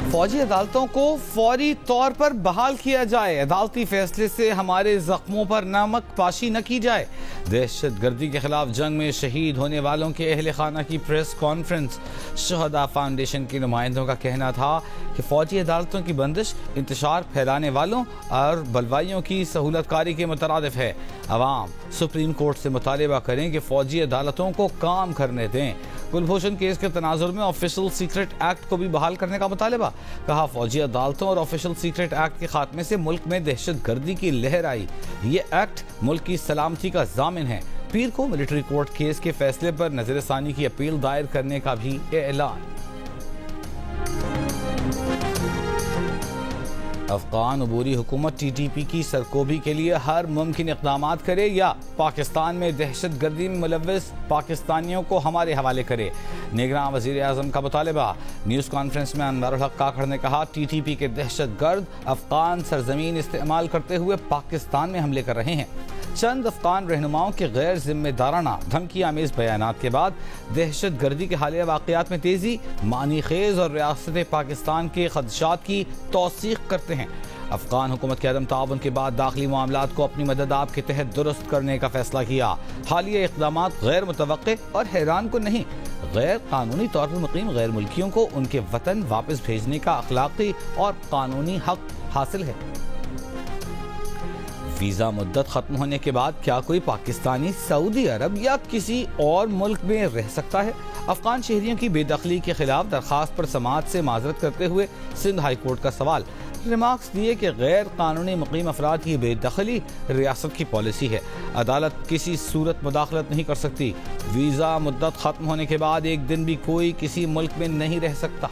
फौजी अदालतों को फौरी तौर पर बहाल किया जाए। अदालती फैसले से हमारे जख्मों पर नमक पाशी न की जाए। दहशत गर्दी के खिलाफ जंग में शहीद होने वालों के अहले खाना की प्रेस कॉन्फ्रेंस। शहदा फाउंडेशन के नुमाइंदों का कहना था कि फौजी अदालतों की बंदिश इंतशार फैलाने वालों और बलवाइयों की सहूलतकारी के मुतरादिफ है। अवाम सुप्रीम कोर्ट से मुतालिबा करें कि फौजी अदालतों को काम करने दें। कुलभूषण केस के तनाजुर में ऑफिशियल सीक्रेट एक्ट को भी बहाल करने का मुतालिबा। कहा, फौजी अदालतों और ऑफिशियल सीक्रेट एक्ट के खात्मे से मुल्क में दहशत गर्दी की लहर आई। ये एक्ट मुल्क की सलामती का जामिन है। पीर को मिलिट्री कोर्ट केस के फैसले पर नजरसानी की अपील दायर करने का भी ऐलान। अफगान अबूरी हुकूमत TTP की सरकोबी के लिए हर मुमकिन इक़दाम करे या पाकिस्तान में दहशत गर्दी में मुलव्वस पाकिस्तानियों को हमारे हवाले करे। निगरान वज़ीर आज़म का मुतालिबा। न्यूज़ कॉन्फ्रेंस में अनवारुल हक काकड़ ने कहा, TTP के दहशत गर्द अफगान सरजमीन इस्तेमाल करते हुए पाकिस्तान में हमले कर रहे हैं। चंद अफगान रहनुमाओं के गैर जिम्मेदाराना धमकी आमेज बयानात के बाद दहशत गर्दी के हालिया वाक़यात में तेजी मानी खेज और रियासत पाकिस्तान के खदशात की तौसीक करते हैं। अफगान हुकूमत के अदम ताउन के बाद दाखिली मामलात को अपनी मदद आप के तहत दुरुस्त करने का फैसला किया। हालिया इक़दाम गैर मुतवक्के और हैरान को नहीं, गैर कानूनी तौर पर मुकीम गैर मुल्कियों को उनके वतन वापस भेजने का अखलाकी और कानूनी हक हासिल है। वीजा मुद्दत खत्म होने के बाद क्या कोई पाकिस्तानी सऊदी अरब या किसी और मुल्क में रह सकता है? अफगान शहरियों की बेदखली के खिलाफ दरखास्त पर समाअत से माजरत करते हुए सिंध हाई कोर्ट का सवाल। रिमार्क्स दिए कि गैर कानूनी मुकीम अफराद की बेदखली रियासत की पॉलिसी है। अदालत किसी सूरत मुदाखलत नहीं कर सकती। वीजा मुद्दत खत्म होने के बाद एक दिन भी कोई किसी मुल्क में नहीं रह सकता।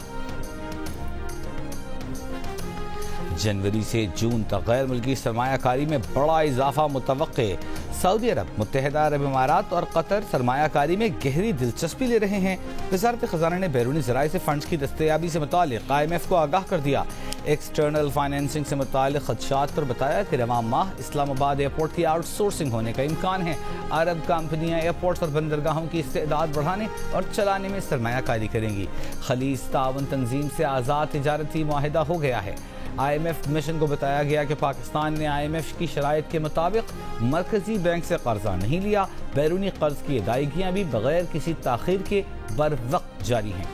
जनवरी से जून तक गैर मुल्की सरमायाकारी में बड़ा इजाफा मुतवक्के। सऊदी अरब, मुत्तहिदा अरब इमारात और कतर सरमायाकारी में गहरी दिलचस्पी ले रहे हैं। वज़ारत ख़ज़ाना ने बैरूनी ज़राए से फंड्स की दस्तयाबी से मुतालिक IMF को आगाह कर दिया। एक्सटर्नल फाइनेंसिंग से मुतालिक खदशात पर बताया कि रवां माह इस्लामाबाद एयरपोर्ट की आउटसोर्सिंग होने का इम्कान है। अरब कंपनियां एयरपोर्ट और बंदरगाहों की इस्तेदाद बढ़ाने और चलाने में सरमायाकारी करेंगी। खलीज ताउन तंजीम से आज़ाद तिजारती मुआहिदा हो गया है। IMF मिशन को बताया गया कि पाकिस्तान ने IMF की शराइत के मुताबिक मरकजी बैंक से कर्जा नहीं लिया। बैरूनी कर्ज की अदायगियां भी बगैर किसी ताखीर के बर वक्त जारी हैं।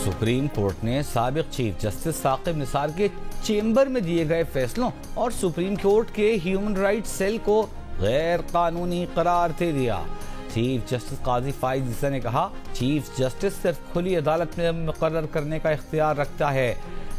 सुप्रीम कोर्ट ने साबिक चीफ जस्टिस साकिब निसार के चेंबर में दिए गए फैसलों और सुप्रीम कोर्ट के ह्यूमन राइट्स सेल को गैर कानूनी करार दे दिया। चीफ जस्टिस काजी फाइज ईसा ने कहा, चीफ जस्टिस सिर्फ खुली अदालत में मुकर्रर करने का इख्तियार रखता है।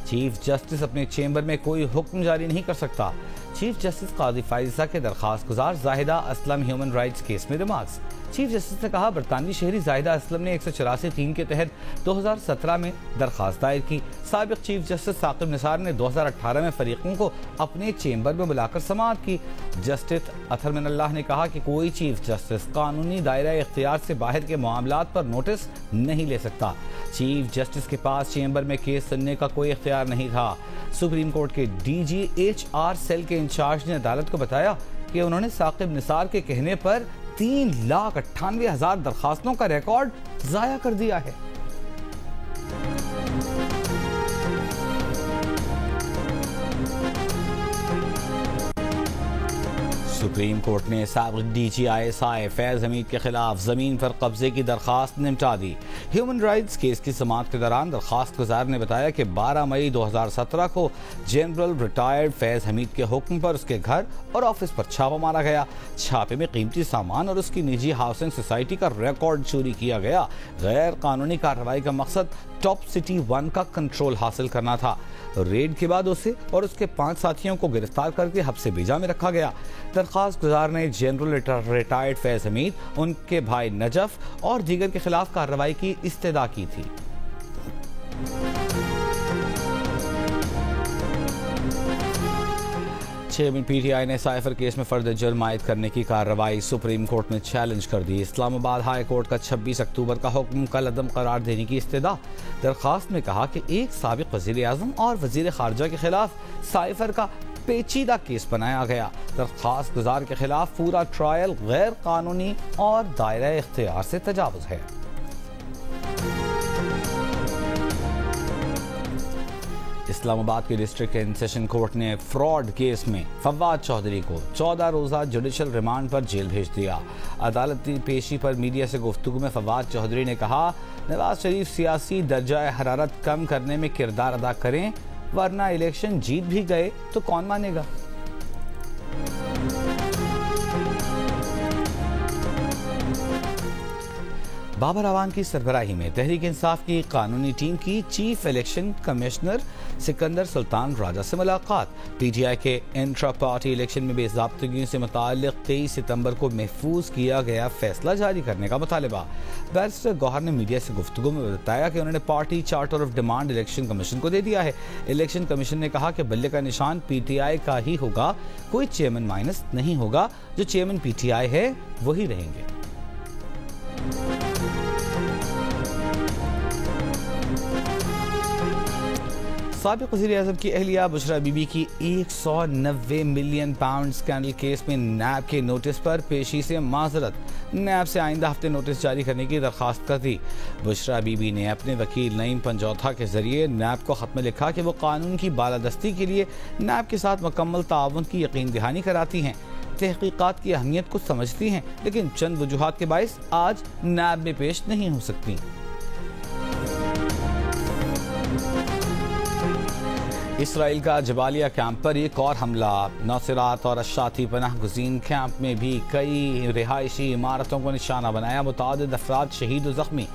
चीफ जस्टिस अपने चेंबर में कोई हुक्म जारी नहीं कर सकता। चीफ जस्टिस काजी फाइज ईसा के दरखास्त गुजार Zahida Aslam human rights case में रिमार्क्स। चीफ जस्टिस ने कहा, बरतानवी शहरी जाहिदा असलम ने 184(3) के तहत 2017 में दरखास्त दायर की। साबिक चीफ जस्टिस साकिब निसार ने 2018 में फरीकों को अपने चेंबर में बुलाकर समाअत की। जस्टिस अतहर मिनल्लाह ने कहा कि कोई चीफ जस्टिस कानूनी दायरा इख्तियार से बाहर के मामलात पर नोटिस नहीं ले सकता। चीफ जस्टिस के पास चेंबर में केस सुनने का कोई इख्तियार नहीं था। सुप्रीम कोर्ट के DGHR सेल के इंचार्ज ने अदालत को बताया कि उन्होंने साकिब निसार के कहने पर 3,98,000 दरखास्तों का रिकॉर्ड जाया कर दिया है। सुप्रीम कोर्ट ने साबिक DGISI फैज हमीद के खिलाफ जमीन पर कब्जे की दरखास्त निपटा दी। ह्यूमन राइट्स केस की समाअत के दौरान दरखास्त गुजार ने बताया कि 12 मई 2017 को जनरल रिटायर्ड फैज हमीद के हुक्म पर उसके घर और ऑफिस पर छापा मारा गया। छापे में कीमती सामान और उसकी निजी हाउसिंग सोसाइटी का रिकॉर्ड चोरी किया गया। गैर कानूनी कार्रवाई का मकसद टॉप सिटी 1 का कंट्रोल हासिल करना था। रेड के बाद उसे और उसके 5 साथियों को गिरफ्तार करके हब्से बीजा में रखा गया। दरखास्त गुजार ने जनरल रिटायर्ड फैज हमीद, उनके भाई नजफ और दीगर के खिलाफ कार्रवाई की इस्तदा की थी। चेयरमैन PTI ने साइफर केस में फर्द जुर्म आयद करने की कार्रवाई सुप्रीम कोर्ट में चैलेंज कर दी। इस्लामाबाद हाई कोर्ट का 26 अक्टूबर का हुक्म कल अदम करार देने की इस्तदा। दरखास्त में कहा कि एक साबिक वजीर आजम और वजीर खारजा के खिलाफ साइफर का पेचीदा केस बनाया गया। दरख्वास्त गुजार के खिलाफ पूरा ट्रायल गैर कानूनी और दायरा इख्तियार से तजावुज है। इस्लामाबाद के डिस्ट्रिक्ट एंड सेशन कोर्ट ने फ्रॉड केस में फवाद चौधरी को 14 रोज़ा जुडिशल रिमांड पर जेल भेज दिया। अदालती पेशी पर मीडिया से गुफ्तगू में फवाद चौधरी ने कहा, नवाज शरीफ सियासी दर्जा हरारत कम करने में किरदार अदा करें, वरना इलेक्शन जीत भी गए तो कौन मानेगा। बाबर अवान की सरबराही में तहरीक इंसाफ की कानूनी टीम की chief election commissioner Sikandar Sultan Raja से मुलाकात। पीटीआई के इंट्रा पार्टी इलेक्शन में बेज़ाब्तगियों से मुताल्लिक़ 23 सितंबर को महफूज किया गया फैसला जारी करने का मुतालबा। बैरिस्टर गौहर ने मीडिया से गुफ्तगू में बताया कि उन्होंने party charter of demand election commission को दे दिया है। इलेक्शन कमीशन ने कहा कि बल्ले का निशान पीटीआई का ही होगा, कोई चेयरमैन माइनस नहीं होगा, जो चेयरमैन पीटीआई है वही रहेंगे। साबिक़ वज़ीर-ए-आज़म की अहलिया बुशरा बीबी की 190 मिलियन पाउंड स्कैंडल केस में नैब के नोटिस पर पेशी से माजरत। नैब से आइंदा हफ्ते नोटिस जारी करने की दरख्वास्त कर दी। बुशरा बीबी ने अपने वकील नईम पंजौथा के जरिए नैब को खत में लिखा कि वो कानून की बालादस्ती के लिए नैब के साथ मुकम्मल ताउन की यकीन दहानी कराती हैं, तहकीकात की अहमियत को समझती हैं, लेकिन चंद वजूहात के बाइस आज नैब में पेश नहीं हो सकती। इसराइल का जबालिया कैंप पर एक और हमला। नौसरात और अशाती पनाह गुज़ीन कैंप में भी कई रिहायशी इमारतों को निशाना बनाया। मुतादिद अफराद शहीद और ज़ख्मी।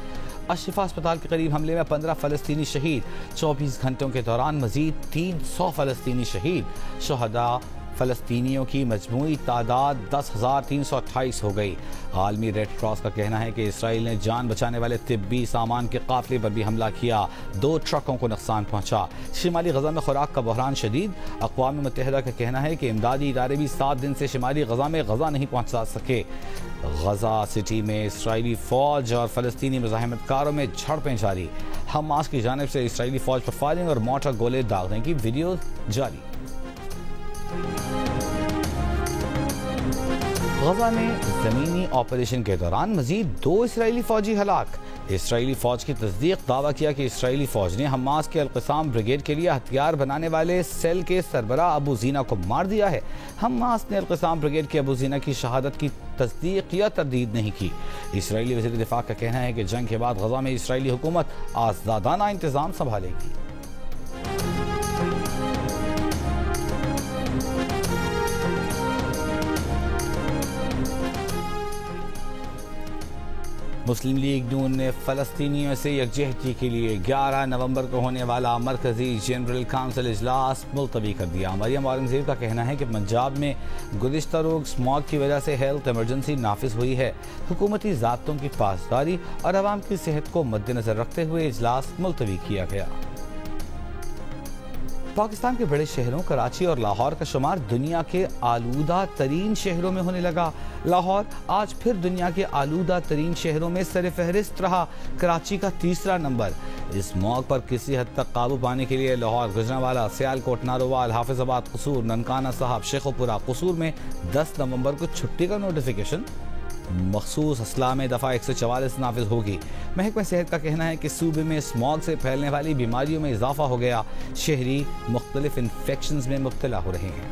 अशिफा अस्पताल के करीब हमले में 15 फ़लस्तीनी शहीद। 24 घंटों के दौरान मजीद 300 फ़लस्तीनी शहीद। शहदा फ़लस्तीनियों की मजमूई तादाद 10,328 हो गई। आलमी रेड क्रॉस का कहना है कि इसराइल ने जान बचाने वाले तिब्बी सामान के काफिले पर भी हमला किया। 2 ट्रकों को नुकसान पहुंचा। शिमाली गजा में खुराक का बहरान शदीद। अक़वाम मुत्तहिदा का कहना है कि इमदादी इदारे भी 7 दिन से शिमाली गजा में गजा नहीं पहुंचा सके। गजा सिटी में इसराइली फौज और फ़लस्तीनी मुज़ाहिमतकारों में झड़पें जारी। हमास की जानिब से इसराइली फौज पर फायरिंग और मोर्टार गोले दागने की वीडियो जारी। गजा में ज़मीनी ऑपरेशन के दौरान मजीद 2 इसराइली फौजी हलाक। इसराइली फौज की तस्दीक। दावा किया कि इसराइली फौज ने हमास के अल-क़साम ब्रिगेड के लिए हथियार बनाने वाले सेल के सरबरा अबू जीना को मार दिया है। हमास ने अल-क़साम ब्रिगेड के अबू जीना की शहादत की तस्दीक या तरदीद नहीं की। इसराइली वज़ीर दिफा का कहना है कि जंग के बाद गजा में इसराइली हुकूमत आज़ादाना इंतज़ाम संभालेगी। मुस्लिम लीग नून ने फ़लस्तीनियों से यकजहती के लिए 11 नवंबर को होने वाला मरकजी जनरल काउंसिल इजलास मुलतवी कर दिया। मरियम औरंगज़ेब का कहना है कि पंजाब में गुज़िश्ता रोज़ स्मॉग की वजह से हेल्थ इमरजेंसी नाफिज हुई है। हुकूमती ज़ाब्तों की पासदारी और आवाम की सेहत को मद्देनजर रखते हुए इजलास मुलतवी किया गया। पाकिस्तान के बड़े शहरों कराची और लाहौर का शुमार दुनिया के आलूदा तरीन शहरों में होने लगा। लाहौर आज फिर दुनिया के आलूदा तरीन शहरों में सरफहरिस्त रहा। कराची का 3रा नंबर। इस मौके पर किसी हद तक काबू पाने के लिए लाहौर, गुजरांवाला, सियालकोट, नारोवाल, हाफिजाबाद, कसूर, ननकाना साहब, शेखोपुरा, कसूर में 10 नवंबर को छुट्टी का नोटिफिकेशन मखसूस असला में दफ़ा 144 नाफिज होगी। महकमा सेहत का कहना है कि सूबे में स्मॉग से फैलने वाली बीमारियों में इजाफा हो गया। शहरी मुख्तलिफ इन्फेक्शंस में मुब्तला हो रहे हैं।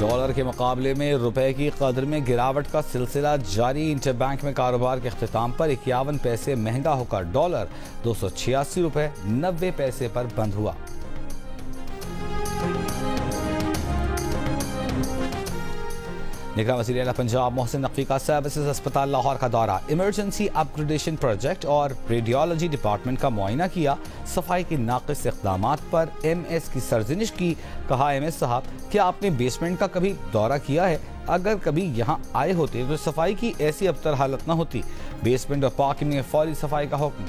डॉलर के मुकाबले में रुपए की कदर में गिरावट का सिलसिला जारी। इंटरबैंक में कारोबार के अख्तिताम पर 51 पैसे महंगा होकर डॉलर 286 रुपए 90 पैसे पर बंद हुआ। निगरान वज़ीर आला पंजाब मोहसिन नकवी का सर्विसेज अस्पताल लाहौर का दौरा। इमरजेंसी अपग्रेडेशन प्रोजेक्ट और रेडियोलॉजी डिपार्टमेंट का मुआयना किया। सफाई के नाक़िस इक़दामात पर MS की सरजनिश की। कहा, MS साहब, क्या आपने बेसमेंट का कभी दौरा किया है? अगर कभी यहाँ आए होते तो सफाई की ऐसी अबतर हालत न होती। बेसमेंट और पार्किंग में फौरी सफाई का हुक्म।